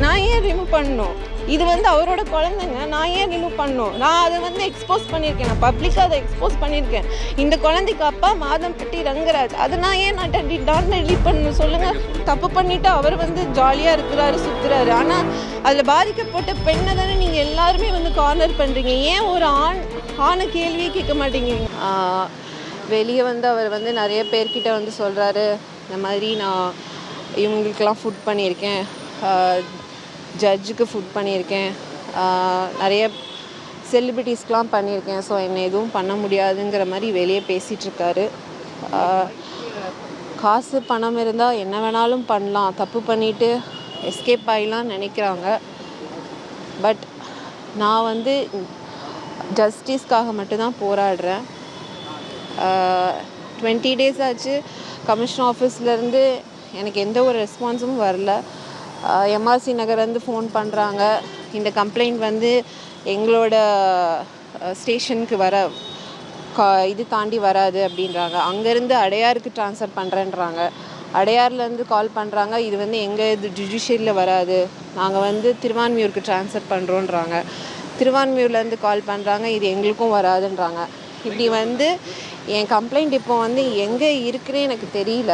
நான் ஏன் ரிமூவ் பண்ணணும்? இது வந்து அவரோட குழந்தைங்க, நான் ஏன் ரிமூவ் பண்ணணும்? நான் அதை வந்து எக்ஸ்போஸ் பண்ணியிருக்கேன், நான் பப்ளிக்காக அதை எக்ஸ்போஸ் பண்ணியிருக்கேன். இந்த குழந்தைக்கு அப்பா மாதம்பட்டி ரங்கராஜ், அதை நான் ஏன் நான் டெலீட் பண்ணணும் சொல்லுங்கள்? தப்பு பண்ணிவிட்டு அவர் வந்து ஜாலியாக இருக்கிறாரு, சுற்றுறாரு. ஆனால் அதில் பாதிக்கப்பட்ட பெண்ணை தானே நீங்கள் எல்லாருமே வந்து கார்னர் பண்ணுறீங்க. ஏன் ஒரு ஆணை கேள்வியே கேட்க மாட்டேங்கிறீங்க? வெளியே வந்து அவர் வந்து நிறைய பேர்கிட்ட வந்து சொல்கிறாரு, இந்த மாதிரி நான் இவங்களுக்கெல்லாம் ஃபுட் பண்ணியிருக்கேன், ஜட்ஜுக்கு ஃபுட் பண்ணியிருக்கேன், நிறைய செலிப்ரிட்டிஸ்க்கெலாம் பண்ணியிருக்கேன், ஸோ என்னை எதுவும் பண்ண முடியாதுங்கிற மாதிரி வெளியே பேசிகிட்ருக்காரு. காசு பணம் இருந்தால் என்ன வேணாலும் பண்ணலாம், தப்பு பண்ணிவிட்டு எஸ்கேப் ஆகிடலான்னு நினைக்கிறாங்க. பட் நான் வந்து ஜஸ்டிஸ்க்காக மட்டும்தான் போராடுறேன். 20 days ஆச்சு கமிஷன் ஆஃபீஸ்லேருந்து எனக்கு எந்த ஒரு ரெஸ்பான்ஸும் வரல. எம்ஆர்சி நகர்லேருந்து ஃபோன் பண்ணுறாங்க, இந்த கம்ப்ளைண்ட் வந்து எங்களோட ஸ்டேஷனுக்கு இது தாண்டி வராது அப்படின்றாங்க. அங்கேருந்து அடையாருக்கு ட்ரான்ஸ்ஃபர் பண்ணுறேன்றாங்க. அடையார்லேருந்து கால் பண்ணுறாங்க, இது வந்து எங்கள் ஜுடிஷியரியில் வராது, நாங்கள் வந்து திருவான்மியூருக்கு ட்ரான்ஸ்ஃபர் பண்ணுறோன்றாங்க. திருவான்மியூர்லேருந்து கால் பண்ணுறாங்க, இது எங்களுக்கும் வராதுன்றாங்க. இப்படி வந்து என் கம்ப்ளைண்ட் இப்போ வந்து எங்கே இருக்குன்னு எனக்கு தெரியல.